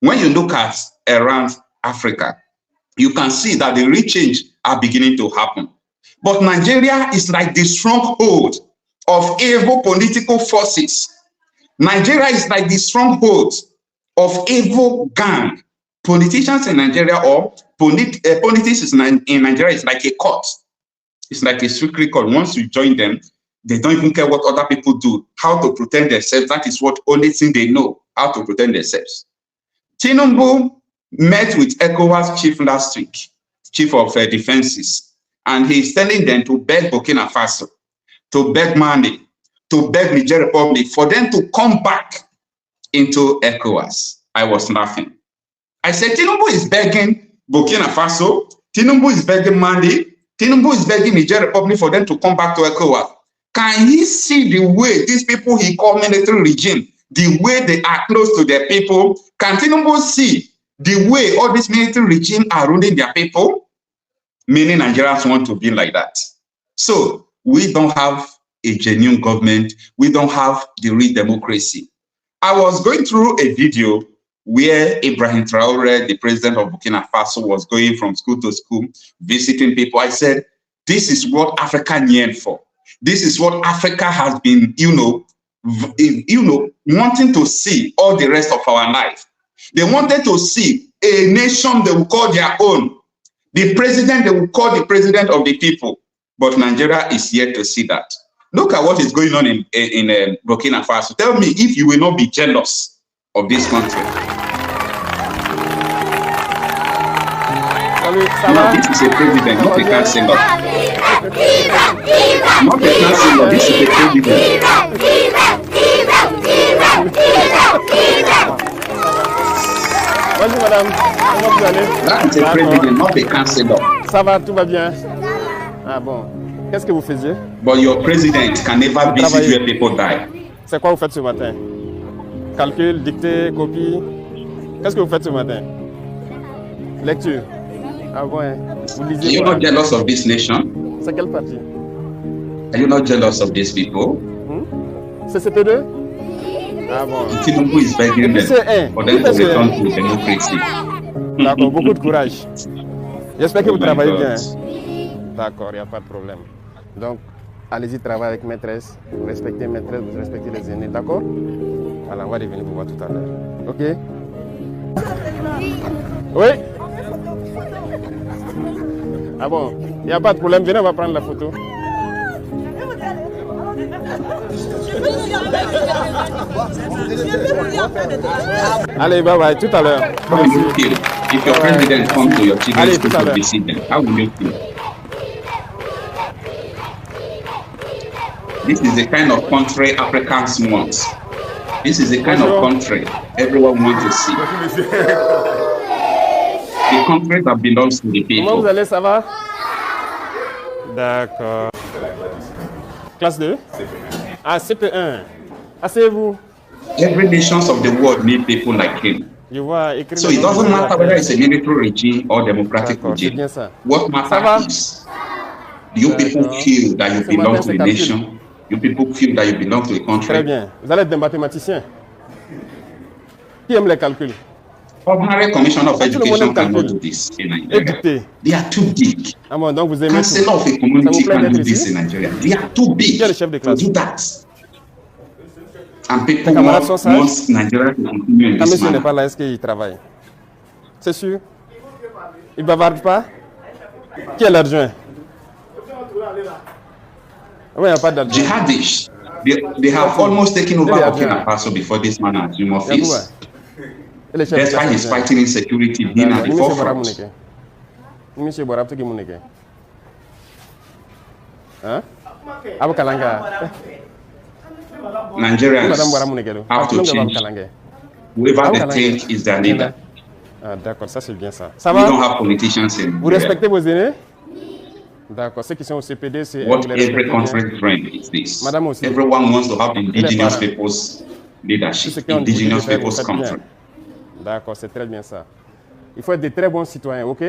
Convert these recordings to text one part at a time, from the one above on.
When you look at around Africa, you can see that the real change are beginning to happen. But Nigeria is like the stronghold of evil political forces. Nigeria is like the stronghold of evil gang. Politicians in Nigeria or politics in Nigeria is like a court. It's like a secret court. Once you join them, they don't even care what other people do, how to protect themselves. That is what only thing they know, how to protect themselves. Tinubu met with ECOWAS chief last week, chief of defenses, and he's telling them to beg Burkina Faso, to beg Mali, to beg Niger Republic for them to come back into ECOWAS. I was laughing. I said, Tinubu is begging Burkina Faso, Tinubu is begging Mali, Tinubu is begging Niger Republic for them to come back to ECOWAS. Can he see the way these people he called military regime, the way they are close to their people? Can Tinubu see the way all these military regimes are ruling their people? Many Nigerians want to be like that. So we don't have a genuine government. We don't have the real democracy. I was going through a video where Ibrahim Traore, the president of Burkina Faso, was going from school to school, visiting people. I said, this is what Africa yearned for. This is what Africa has been, wanting to see all the rest of our life. They wanted to see a nation they will call their own. The president they will call the president of the people. But Nigeria is yet to see that. Look at what is going on in Burkina Faso. Tell me if you will not be jealous of this country. No, this is a president, not a councillor. Not a councillor, this is a president. Bonjour madame, comment vous allez? That is a president, not a councillor. Ça va, tout va bien. Ah bon, qu'est-ce que vous faisiez? But your president can never visit where people die. C'est quoi vous faites ce matin? Calcul, dictée, copie. Qu'est-ce que vous faites ce matin? Lecture. Ah bon, hein? Vous lisez. Are you not jealous of this nation? C'est quel parti? Are you not jealous of these people? C'est CP2? Ah bon. Tinubu is begging them for them to return to democracy. D'accord, beaucoup de courage. J'espère que vous travaillez bien. D'accord, il n'y a pas de problème. Donc, allez-y travailler avec maîtresse. Vous respectez maîtresse, vous respectez les aînés, d'accord? Voilà, on va revenir vous voir tout à l'heure. Ok? Oui? Ah bon, il n'y a pas de problème. Venez, on va prendre la photo. Allez, bye bye, tout à l'heure. How will you feel if your president comes to your children's school to visit them? How will you feel? This is the kind of country Africans want. This is the kind of country everyone wants to see. The country that belongs to the people. Comment vous allez, ça va? D'accord. Classe 2? Ah, CP1. Asseyez-vous. Every nation of the world need people like him. Je vois écrit. So it doesn't matter whether it's a military regime or democratic regime. What matters is, you people feel that you belong to a nation. You people feel that you belong to a country. Très bien. Vous allez être des mathématiciens. Qui aime les calculs? Ordinary commissioner of education cannot do this in Nigeria. They are too big. Ah bon, donc vous aimez Councillor of a community can do this in Nigeria. They are too big to do that. And people want Nigeria to continue in this manner. Monsieur n'est pas là, est-ce qu'il travaille? C'est sûr. Il ne bavarde pas? Qui est l'adjoint? Oui, il n'y a pas d'adjoint. Jihadists, they have almost taken over Burkina Faso before this man assumed office. That's why he's fighting insecurity being at the forefront. Monsieur Borab, qui est hein? Abu Kalanga. Nigerians have to change. Whoever they think is their leader. Ah, d'accord, ça c'est bien ça. We don't have politicians in. Vous respectez vos aînés? D'accord, ceux qui sont au CPD, c'est. What every country trend is this. Madame aussi. Everyone wants to have indigenous people's leadership, indigenous people's country. D'accord, c'est très bien ça. Il faut être de très bons citoyens, ok?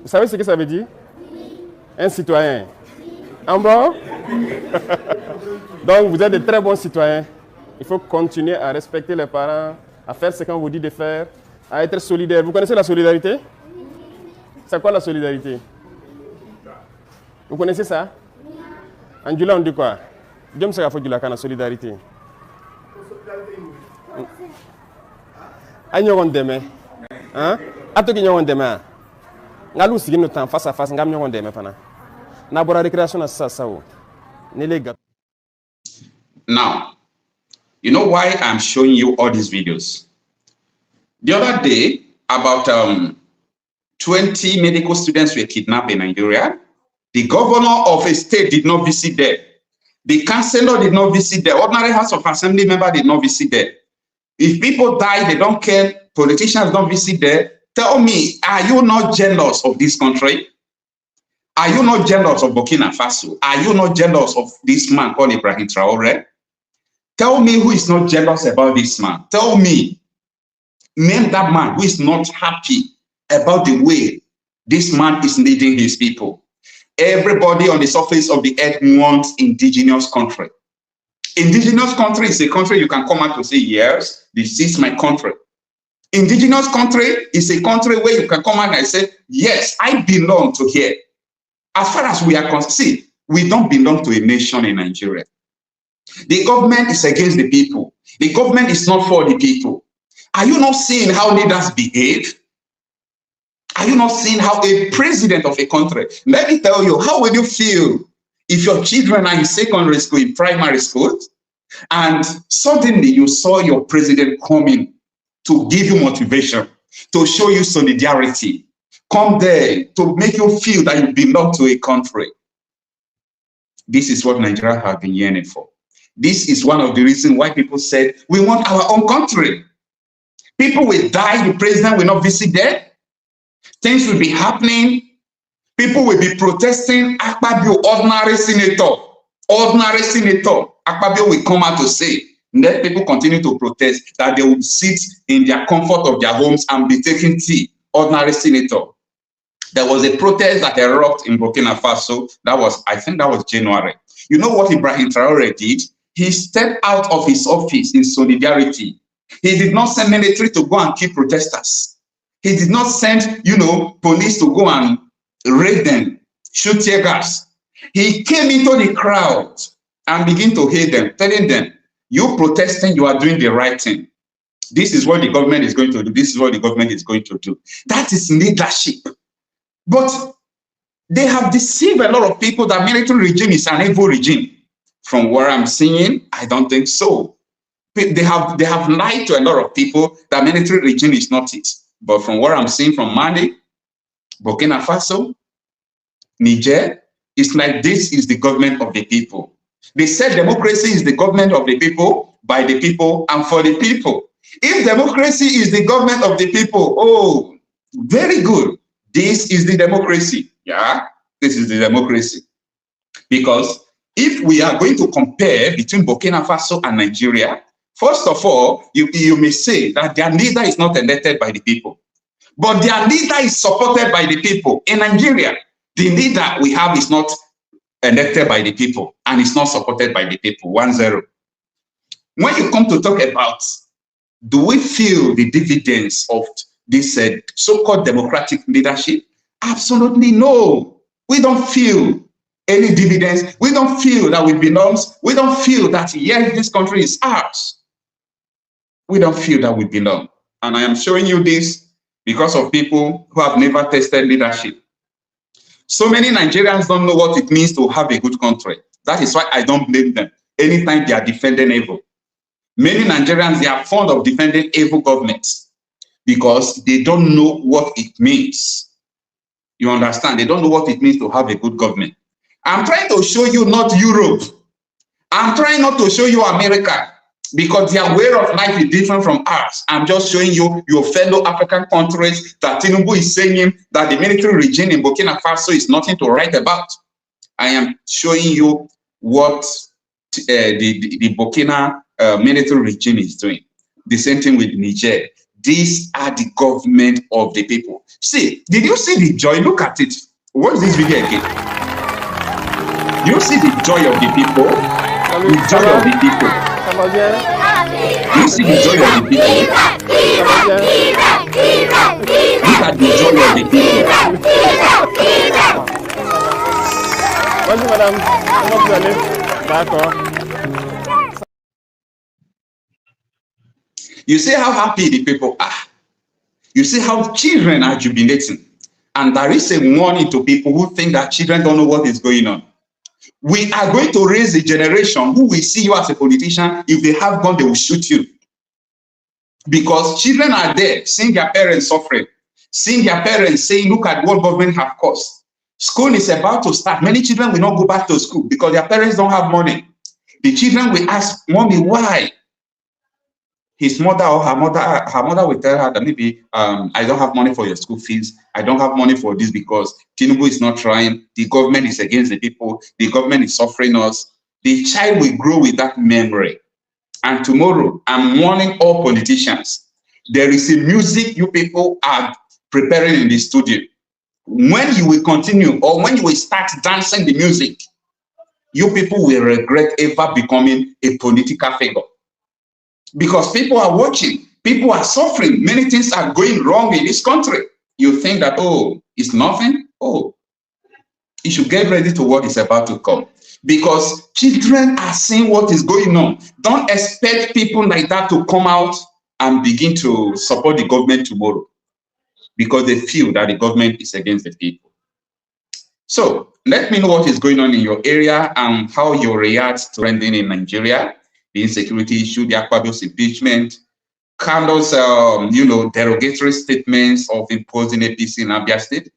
Vous savez ce que ça veut dire? Un citoyen. En bon? Donc, vous êtes de très bons citoyens. Il faut continuer à respecter les parents, à faire ce qu'on vous dit de faire. à être solidaire. Vous connaissez la solidarité? C'est quoi la solidarité? Vous connaissez ça? En Djoula, on dit quoi? Dieu me sait qu'il y a la solidarité. Aïe, on demain. Hein? Attends qu'il y a un demain. Nous sommes nos temps face à face. Nous sommes demain. Nous avons la récréation à ça. Now, you know why I'm showing you all these videos? The other day, about 20 medical students were kidnapped in Nigeria. The governor of a state did not visit there. The councillor did not visit there. Ordinary House of Assembly member did not visit there. If people die, they don't care. Politicians don't visit there. Tell me, are you not jealous of this country? Are you not jealous of Burkina Faso? Are you not jealous of this man called Ibrahim Traore? Tell me who is not jealous about this man. Tell me. Name that man who is not happy about the way this man is leading his people. Everybody on the surface of the earth wants indigenous country. Indigenous country is a country you can come out to say, yes, this is my country. Indigenous country is a country where you can come out and say, yes, I belong to here. As far as we are concerned, see, we don't belong to a nation in Nigeria. The government is against the people. The government is not for the people. Are you not seeing how leaders behave? Are you not seeing how a president of a country, let me tell you, how will you feel if your children are in secondary school, in primary school, and suddenly you saw your president coming to give you motivation, to show you solidarity, come there to make you feel that you belong to a country? This is what Nigeria has been yearning for. This is one of the reasons why people said, we want our own country. People will die, the president will not visit there. Things will be happening. People will be protesting. Akpabio, ordinary senator, Akpabio will come out to say, let people continue to protest, that they will sit in their comfort of their homes and be taking tea. Ordinary senator. There was a protest that erupted in Burkina Faso. That was, I think that was January. You know what Ibrahim Traore did? He stepped out of his office in solidarity. He did not send military to go and kill protesters. He did not send, police to go and raid them, shoot tear gas. He came into the crowd and began to hate them, telling them, you protesting, you are doing the right thing. This is what the government is going to do. This is what the government is going to do. That is leadership. But they have deceived a lot of people that military regime is an evil regime. From what I'm seeing, I don't think so. They have lied to a lot of people that military regime is not it. But from what I'm seeing from Mali, Burkina Faso, Niger, it's like this is the government of the people. They said democracy is the government of the people, by the people, and for the people. If democracy is the government of the people, oh, very good. This is the democracy. Yeah, this is the democracy. Because if we are going to compare between Burkina Faso and Nigeria, first of all, you may say that their leader is not elected by the people, but their leader is supported by the people. In Nigeria, the leader we have is not elected by the people and is not supported by the people. 1-0. When you come to talk about, do we feel the dividends of this so-called democratic leadership? Absolutely no. We don't feel any dividends. We don't feel that we belong. We don't feel that, yes, this country is ours. We don't feel that we belong. And I am showing you this because of people who have never tasted leadership. So many Nigerians don't know what it means to have a good country. That is why I don't blame them anytime they are defending evil. Many Nigerians, they are fond of defending evil governments because they don't know what it means. You understand? They don't know what it means to have a good government. I'm trying to show you not Europe. I'm trying not to show you America because their way of life is different from ours. I'm just showing you your fellow African countries that Tinubu is saying that the military regime in Burkina Faso is nothing to write about. I am showing you what the Burkina military regime is doing. The same thing with Niger. These are the government of the people. See, did you see the joy? Look at it. Watch this video again. You see the joy of the people? The joy of the people. You see the joy of the people? will of the people. Bonjour madame, comment vous allez? D'accord. You see how happy the people are. You see how children are jubilating. And there is a warning to people who think that children don't know what is going on. We are going to raise a generation who will see you as a politician. If they have gun, they will shoot you. Because children are there, seeing their parents suffering, seeing their parents saying, look at what government have caused. School is about to start. Many children will not go back to school because their parents don't have money. The children will ask, mommy, why? His mother or her mother will tell her that maybe I don't have money for your school fees. I don't have money for this because Tinubu is not trying. The government is against the people. The government is suffering us. The child will grow with that memory. And tomorrow, I'm warning all politicians. There is a music you people are preparing in the studio. When you will continue or when you will start dancing the music, you people will regret ever becoming a political figure. Because people are watching, people are suffering, many things are going wrong in this country. You think that, oh, it's nothing? Oh, you should get ready to what is about to come. Because children are seeing what is going on. Don't expect people like that to come out and begin to support the government tomorrow. Because they feel that the government is against the people. So, let me know what is going on in your area and how you react to trending in Nigeria. The insecurity issue, the Ekpa's impeachment, Kanu's, derogatory statements of imposing APC in Abia State.